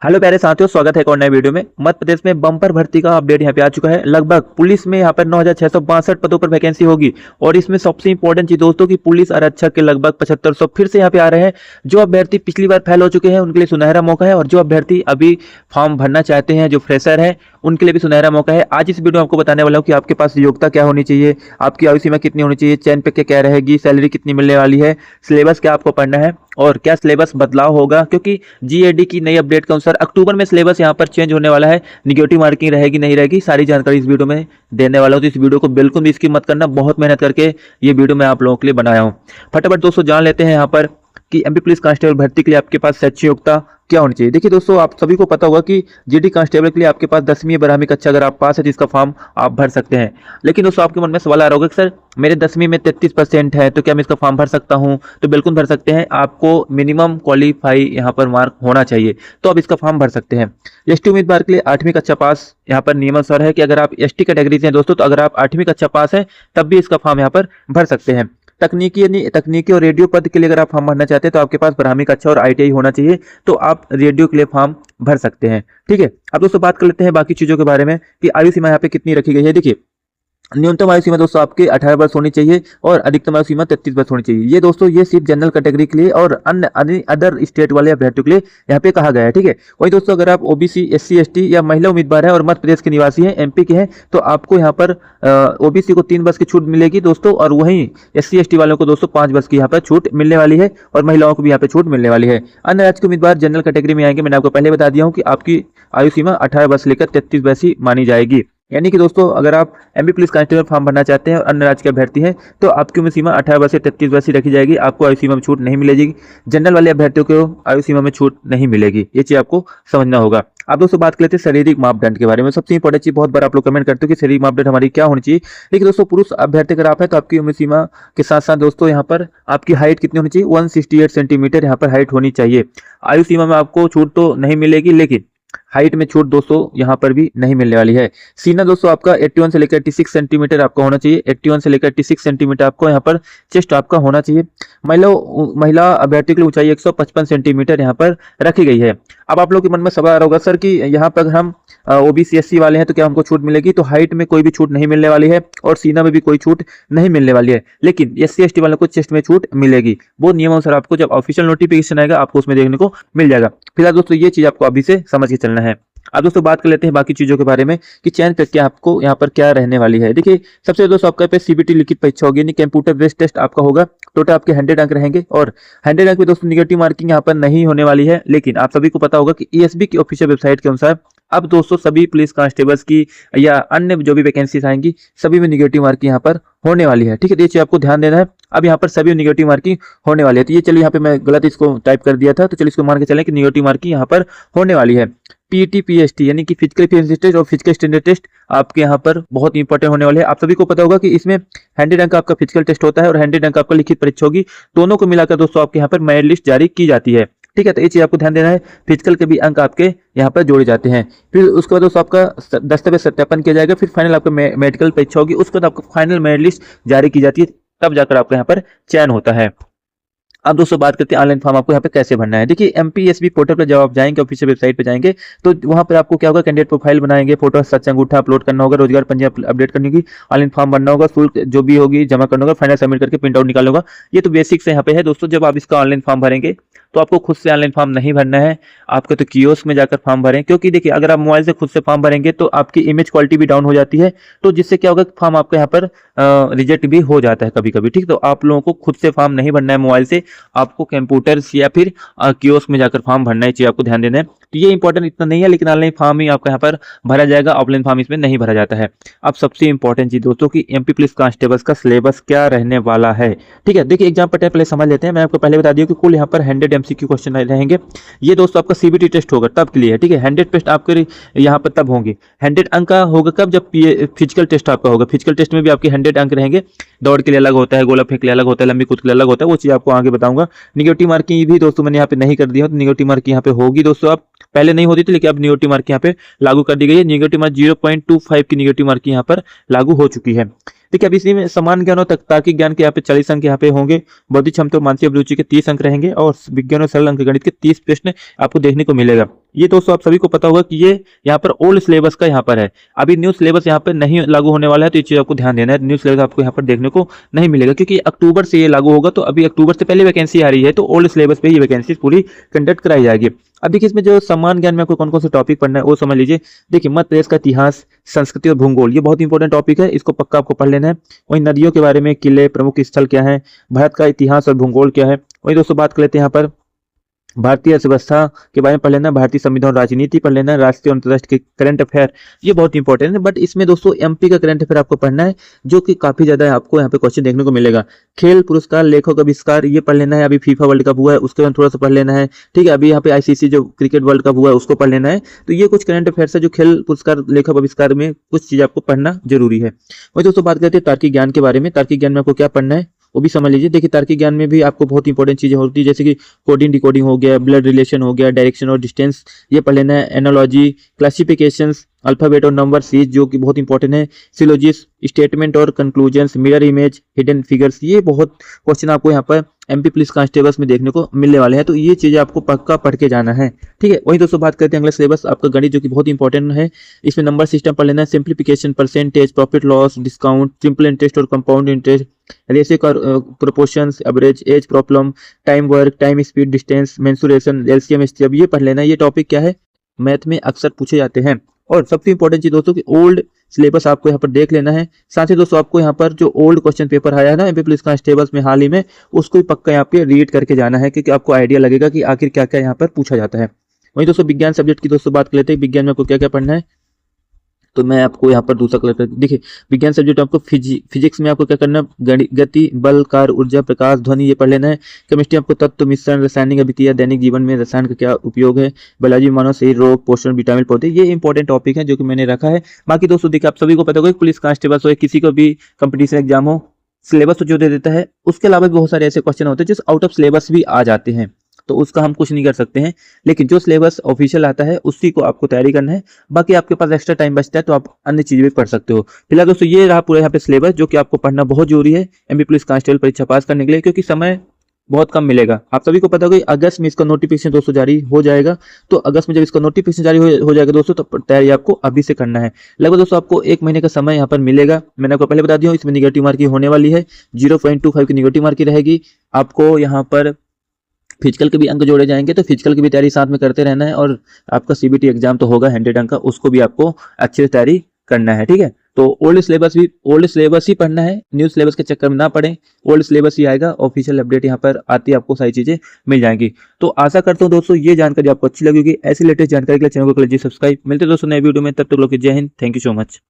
Hello प्यारे साथियों, स्वागत है एक और नए वीडियो में। मध्य प्रदेश में बम्पर भर्ती का अपडेट यहाँ पे आ चुका है। लगभग पुलिस में यहाँ पर 9,662 पदों पर वैकेंसी होगी। और इसमें सबसे इंपॉर्टेंट चीज दोस्तों की पुलिस आरक्षक के लगभग 7500 फिर से यहाँ पे आ रहे हैं। जो अभ्यर्थी पिछली बार फेल हो चुके हैं उनके लिए सुनहरा मौका है, और जो अभ्यर्थी अभी फॉर्म भरना चाहते हैं, जो फ्रेशर है, उनके लिए भी सुनहरा मौका है। आज इस वीडियो में आपको बताने वाला हूँ कि आपके पास योग्यता क्या होनी चाहिए, आपकी आयु सीमा कितनी होनी चाहिए, चयन प्रक्रिया क्या रहेगी, सैलरी कितनी मिलने वाली है, सिलेबस क्या आपको पढ़ना है और क्या सिलेबस बदलाव होगा, क्योंकि जीएडी की नई अपडेट के अनुसार अक्टूबर में सिलेबस यहाँ पर चेंज होने वाला है। निगेटिव मार्किंग रहेगी नहीं रहेगी, सारी जानकारी इस वीडियो में देने वाला हूँ। तो इस वीडियो को बिल्कुल भी स्किप मत करना, बहुत मेहनत करके ये वीडियो मैं आप लोगों के लिए बनाया हूँ। फटाफट दोस्तों जान लेते हैं यहाँ पर कि एमपी पुलिस कांस्टेबल भर्ती के लिए आपके पास शैक्षिक योग्यता क्या होनी चाहिए। देखिए दोस्तों, आप सभी को पता होगा कि जीडी कांस्टेबल के लिए आपके पास 10वीं या 12वीं कक्षा अगर आप पास है तो इसका फॉर्म आप भर सकते हैं। लेकिन दोस्तों आपके मन में सवाल आ रहा होगा कि सर मेरे 10वीं में 33% है तो क्या मैं इसका फॉर्म भर सकता हूं? तो बिल्कुल भर सकते हैं। आपको मिनिमम क्वालिफाई यहाँ पर मार्क होना चाहिए तो आप इसका फॉर्म भर सकते हैं। एसटी उम्मीदवार के लिए 8वीं कक्षा पास यहाँ पर नियमानुसार है कि अगर आप एसटी कैटेगरी से हैं दोस्तों, तो अगर आप 8वीं कक्षा पास है तब भी इसका फॉर्म यहाँ पर भर सकते हैं। तकनीकी यानी तकनीकी और रेडियो पद के लिए अगर आप फॉर्म भरना चाहते हैं तो आपके पास 12वीं कक्षा और आईटीआई होना चाहिए, तो आप रेडियो के लिए फॉर्म भर सकते हैं। ठीक है, अब दोस्तों बात कर लेते हैं बाकी चीजों के बारे में कि आयु सीमा यहाँ पे कितनी रखी गई है। देखिए, न्यूनतम आयु सीमा दोस्तों आपके 18 वर्ष होनी चाहिए और अधिकतम आयु सीमा 33 वर्ष होनी चाहिए। ये दोस्तों ये सिर्फ जनरल कैटेगरी के लिए और अन्य अदर स्टेट वाले अभ्यर्थियों के लिए यहाँ पे कहा गया है। ठीक है, वही दोस्तों अगर आप ओबीसी, एससी, एसटी या महिला उम्मीदवार है और मध्य प्रदेश के निवासी हैं, एमपी के हैं, तो आपको यहाँ पर ओबीसी को 3 वर्ष की छूट मिलेगी दोस्तों, और वहीं एससी एसटी वालों को दोस्तों 5 वर्ष की यहाँ पर छूट मिलने वाली है, और महिलाओं को भी यहाँ पे छूट मिलने वाली है। अन्य राज्य के उम्मीदवार जनरल कैटेगरी में आएंगे। मैंने आपको पहले बता दिया हूँ कि आपकी आयु सीमा 18 वर्ष लेकर 33 वर्ष ही मानी जाएगी। यानी कि दोस्तों अगर आप एमपी पुलिस कांस्टेबल फॉर्म भरना चाहते हैं और अन्य राज्य के अभ्यर्थी हैं तो आपकी उम्र सीमा 18 वर्ष से 33 वर्ष ही रखी जाएगी। आपको आयु सीमा में छूट नहीं मिलेगी। जनरल वाले अभ्यर्थियों को आयु सीमा में छूट नहीं मिलेगी, ये चीज आपको समझना होगा। अब दोस्तों बात कर लेते हैं शारीरिक मापदंड के बारे में। सबसे इंपॉर्टेंट चीज, बहुत बार आप लोग कमेंट करते हो कि शारीरिक मापदंड हमारी क्या होनी चाहिए। देखिए दोस्तों, पुरुष अभ्यर्थी अगर आप है तो आपकी उम्र सीमा के साथ साथ दोस्तों यहाँ पर आपकी हाइट कितनी होनी चाहिए, 168 सेंटीमीटर यहाँ पर हाइट होनी चाहिए। आयु सीमा में आपको छूट तो नहीं मिलेगी, लेकिन हाइट में छूट दोस्तों यहाँ पर भी नहीं मिलने वाली है। सीना दोस्तों आपका 81 से लेकर 86 सेंटीमीटर आपका होना चाहिए। 81 से लेकर 86 सेंटीमीटर आपको यहाँ पर चेस्ट आपका होना चाहिए। महिला अभ्यर्थी के लिए ऊंचाई 155 सेंटीमीटर यहाँ पर रखी गई है। अब आप लोग के मन में सवाल आ रहा होगा सर कि यहाँ पर हम ओबीसी एससी वाले हैं तो क्या हमको छूट मिलेगी? तो हाइट में कोई भी छूट नहीं मिलने वाली है और सीना में भी कोई छूट नहीं मिलने वाली है, लेकिन एससी एसटी वालों को चेस्ट में छूट मिलेगी। वो नियमानुसार आपको जब ऑफिशियल नोटिफिकेशन आएगा आपको उसमें देखने को मिल जाएगा। फिलहाल दोस्तों ये चीज आपको अभी से समझ के चलना है। अब दोस्तों बात कर लेते हैं बाकी चीजों के बारे में कि चयन प्रक्रिया आपको यहाँ पर क्या रहने वाली है। देखिए, सबसे दोस्तों आपका पे सीबीटी लिखित परीक्षा होगी, यानी कंप्यूटर बेस्ड टेस्ट आपका होगा। टोटल आपके 100 अंक रहेंगे और 100 अंक में दोस्तों निगेटिव मार्किंग यहाँ पर नहीं होने वाली है। लेकिन आप सभी को पता होगा कि ईएसबी की ऑफिशियल वेबसाइट के अनुसार अब दोस्तों सभी पुलिस कांस्टेबल्स की या अन्य जो भी वैकेंसीज आएंगी सभी में निगेटिव मार्किंग यहाँ पर होने वाली है। ठीक है, तो ये चीज आपको ध्यान देना है। अब यहाँ पर सभी निगेटिव मार्किंग होने वाली है। तो ये चलिए, यहाँ पे मैं गलत इसको टाइप कर दिया था, तो चलिए इसको मान के चलें कि निगेटिव मार्किंग यहाँ पर होने वाली है। पीटी पीएसटी यानी कि फिजिकल एफिशिएंसी टेस्ट और फिजिकल स्टैंडर्ड टेस्ट आपके यहाँ पर बहुत इंपॉर्टेंट होने वाले हैं। आप सभी को पता होगा कि इसमें 100 अंक आपका फिजिकल टेस्ट होता है और 100 अंक आपका लिखित परीक्षा होगी। दोनों को मिलाकर दोस्तों आपके यहाँ पर मेरिट लिस्ट जारी की जाती है। ठीक है, तो ये चीज आपको ध्यान देना है। फिजिकल के भी अंक आपके यहाँ पर जोड़े जाते हैं। फिर उसके बाद दोस्तों आपका दस्तावेज सत्यापन किया जाएगा। फिर फाइनल आपका मेडिकल परीक्षा होगी। उसके बाद आपको फाइनल मेरिट लिस्ट जारी की जाती है, तब जाकर आपका यहाँ पर चयन होता है। अब दोस्तों बात करते हैं ऑनलाइन फॉर्म आपको यहाँ पे कैसे भरना है। देखिए, एमपीएसबी पोर्टल पर जब आप जाएंगे, ऑफिशियल वेबसाइट पे जाएंगे, तो वहां पर आपको क्या होगा, कैंडिडेट प्रोफाइल बनाएंगे, फोटो सच अंगूठा अपलोड करना होगा, रोजगार पंजीयन अपडेट करनी होगी, ऑनलाइन फॉर्म भरना होगा, शुल्क जो भी होगी जमा करना होगा, फाइनल सबमिट करके प्रिंट आउट निकालना होगा। ये तो बेसिक से यहाँ पे है दोस्तों। जब आप इसका ऑनलाइन फॉर्म भरेंगे तो आपको खुद से ऑनलाइन फॉर्म नहीं भरना है, आपको तो कियोस्क में जाकर फॉर्म भरें। क्योंकि देखिए, अगर आप मोबाइल से खुद से फॉर्म भरेंगे तो आपकी इमेज क्वालिटी भी डाउन हो जाती है, तो जिससे क्या होगा, फॉर्म आपका यहाँ पर रिजेक्ट भी हो जाता है कभी कभी। ठीक, तो आप लोगों को खुद से फॉर्म नहीं भरना है मोबाइल से, आपको कंप्यूटर या फिर कियोस्क में जाकर फॉर्म भरना है। चाहिए आपको ध्यान देना है। तो ये इंपॉर्टेंट इतना नहीं है, लेकिन ऑनलाइन फॉर्म ही आपका यहाँ पर भरा जाएगा, ऑफलाइन फॉर्म इसमें नहीं भरा जाता है। अब सबसे इंपॉर्टेंट चीज दोस्तों की एमपी पुलिस कांस्टेबल्स का सिलेबस क्या रहने वाला है। ठीक है, देखिए एग्जाम पैटर्न पहले समझ लेते हैं। मैं आपको पहले बता दिया कि कुल यहाँ पर 100 एमसीक्यू क्वेश्चन रहेंगे। ये दोस्तों आपका सीबीटी टेस्ट होगा तब के लिए। ठीक है, 100 टेस्ट आपके यहाँ पर तब होंगे। 100 अंक का होगा कब, जब फिजिकल टेस्ट आपका होगा। फिजिकल टेस्ट में भी आपके 100 अंक रहेंगे। दौड़ के लिए अलग होता है, गोला फेंक के लिए अलग होता है, लंबी कूद के लिए अलग होता है, वो चीज आपको आगे बताऊंगा। निगेटिव मार्किंग भी दोस्तों मैंने यहाँ पे नहीं कर दिया, तो निगेटिव मार्किंग यहाँ पे होगी दोस्तों। आप पहले नहीं होती थी, लेकिन अब निगेटिव मार्क यहाँ पे लागू कर दी गई है। निगेटिव मार्क 0.25 की निगेटिव मार्क यहाँ पर लागू हो चुकी है। देखिए, अब इसी में समान ज्ञान और तार्किक ज्ञान के यहाँ पे 40 अंक यहाँ पे होंगे। बौद्धिक क्षमता और मानसिक अभिरुचि के 30 अंक रहेंगे और विज्ञान और सरल अंक गणित के 30 प्रश्न आपको देखने को मिलेगा। ये दोस्तों आप सभी को पता होगा कि ये यहाँ पर ओल्ड सिलेबस का यहाँ पर है, अभी न्यू सिलेबस यहाँ पर नहीं लागू होने वाला है, तो ये चीज आपको ध्यान देना है। न्यू सिलेबस आपको यहाँ पर देखने को नहीं मिलेगा क्योंकि अक्टूबर से ये लागू होगा, तो अभी अक्टूबर से पहले वैकेंसी आ रही है, तो ओल्ड सिलेबस पे ये वैकेंसी पूरी कंडक्ट कराई जाएगी। अब देखिए इसमें जो सामान्य ज्ञान में आपको कौन कौन से टॉपिक पढ़ना है वो समझ लीजिए। देखिए मध्य प्रदेश का इतिहास, संस्कृति और भूगोल, ये बहुत इंपॉर्टेंट टॉपिक है, इसको पक्का आपको पढ़ लेना है। वहीं नदियों के बारे में, किले, प्रमुख स्थल क्या है, भारत का इतिहास और भूगोल क्या है। वहीं दोस्तों बात कर लेते हैं यहाँ पर भारतीय अर्थव्यवस्था के बारे में पढ़ लेना, भारतीय संविधान राजनीति पढ़ लेना, राष्ट्रीय और अंतर्राष्ट्रीय करंट अफेयर, ये बहुत इंपॉर्टेंट है। बट इसमें दोस्तों एमपी का करंट अफेयर आपको पढ़ना है, जो कि काफी ज्यादा आपको यहाँ पे क्वेश्चन देखने को मिलेगा। खेल पुरस्कार, लेखक आविष्कार, ये पढ़ लेना है। अभी फीफा वर्ल्ड कप हुआ है, उसके बाद थोड़ा सा पढ़ लेना है, ठीक है। अभी यहाँ पे आईसीसी जो क्रिकेट वर्ल्ड कप हुआ है उसको पढ़ लेना है। तो ये कुछ करंट अफेयर्स है जो खेल पुरस्कार, लेखक आविष्कार में कुछ चीज आपको पढ़ना जरूरी है। वही दोस्तों बात करते हैं तार्किक ज्ञान के बारे में। तार्किक ज्ञान में आपको क्या पढ़ना है वो भी समझ लीजिए। देखिए तार्किक ज्ञान में भी आपको बहुत इंपॉर्टेंट चीजें होती है, जैसे कि कोडिंग डिकोडिंग हो गया, ब्लड रिलेशन हो गया, डायरेक्शन और डिस्टेंस, ये पढ़ लेना है। एनालॉजी, क्लासिफिकेशंस, अल्फाबेट और नंबर सीरीज जो कि बहुत इंपॉर्टेंट है, सिलोजिस, स्टेटमेंट और conclusions, mirror image, hidden figures, ये बहुत क्वेश्चन आपको यहाँ पर एमपी पुलिस कांस्टेबल्स में देखने को मिलने वाले हैं, तो ये चीजें आपको पक्का पढ़ के जाना है, ठीक है। वहीं दोस्तों बात करते हैं अगला सिलेबस आपका गणित, जो कि बहुत इंपॉर्टेंट है। इसमें नंबर सिस्टम पढ़ लेना है, simplification, percentage, profit loss, discount, simple interest और कंपाउंड इंटरेस्ट, रेशियो का proportions, average, age problem, time work, time speed, distance, mensuration, LCM, HCF, ये पढ़ लेना है। ये टॉपिक क्या है, मैथ में अक्सर पूछे जाते हैं। और सबसे इंपॉर्टेंट चीज दोस्तों कि ओल्ड सिलेबस आपको यहाँ पर देख लेना है। साथ ही दोस्तों आपको यहाँ पर जो ओल्ड क्वेश्चन पेपर आया है ना एमपी पुलिस कांस्टेबल्स में हाल ही में, उसको भी पक्का यहाँ पे रीड करके जाना है, क्योंकि आपको आइडिया लगेगा कि आखिर क्या क्या यहाँ पर पूछा जाता है। वहीं दोस्तों विज्ञान सब्जेक्ट की दोस्तों बात कर लेते हैं। विज्ञान में आपको क्या क्या पढ़ना है, तो मैं आपको यहाँ पर दूसरा कलर कर, देखिए विज्ञान सब्जेक्ट आपको फिजिक्स में आपको क्या करना है, गति, बल, कार्य, ऊर्जा, प्रकाश, ध्वनि, ये पढ़ लेना है। केमिस्ट्री आपको तत्व, मिश्रण, रासायनिक अभिक्रिया, दैनिक जीवन में रसायन का क्या उपयोग है, बायोलॉजी, मानव शरीर, रोग, पोषण, विटामिन, पौधे, ये इंपॉर्टेंट टॉपिक है जो कि मैंने रखा है। बाकी दोस्तों देखिए आप सभी को पता होगा पुलिस कांस्टेबल हो, किसी को भी कंपटीशन एग्जाम हो, सिलेबस तो जो दे देता है, उसके अलावा भी बहुत सारे ऐसे क्वेश्चन होते हैं जो आउट ऑफ सिलेबस भी आ जाते हैं, तो उसका हम कुछ नहीं कर सकते हैं। लेकिन जो सिलेबस ऑफिशियल आता है उसी को आपको तैयारी करना है। बाकी आपके पास एक्स्ट्रा टाइम बचता है तो आप अन्य चीजें भी पढ़ सकते हो। फिलहाल दोस्तों ये रहा पूरा यहाँ पे सिलेबस, जो कि आपको पढ़ना बहुत जरूरी है एमपी पुलिस कांस्टेबल परीक्षा पास करने के लिए, क्योंकि समय बहुत कम मिलेगा। आप सभी को पता होगा अगस्त में इसका नोटिफिकेशन दोस्तों जारी हो जाएगा, तो अगस्त में जब इसका नोटिफिकेशन जारी हो जाएगा दोस्तों, तो तैयारी आपको अभी से करना है। लगभग दोस्तों आपको 1 महीने का समय यहाँ पर मिलेगा। मैंने आपको पहले बता दिया इसमें निगेटिव मार्किंग होने वाली है, 0.25 की निगेटिव मार्किंग रहेगी। आपको यहाँ पर फिजिकल के भी अंक जोड़े जाएंगे, तो फिजिकल की भी तैयारी साथ में करते रहना है। और आपका सीबीटी एग्जाम तो होगा 100 अंक का, उसको भी आपको अच्छे से तैयारी करना है, ठीक है। तो ओल्ड सिलेबस ही पढ़ना है, न्यू सिलेबस के चक्कर में ना पढ़ें, ओल्ड सिलेबस ही आएगा। ऑफिशियल अपडेट यहाँ पर आती है, आपको सारी चीजें मिल जाएंगी। तो आशा करता हूँ दोस्तों ये जानकारी आपको अच्छी लगेगी। ऐसी लेटेस्ट जानकारी के लिए चैनल को कर लीजिए सब्सक्राइब। मिलते हैं दोस्तों नए वीडियो में, तब तक लोग जय Hind, thank you so much.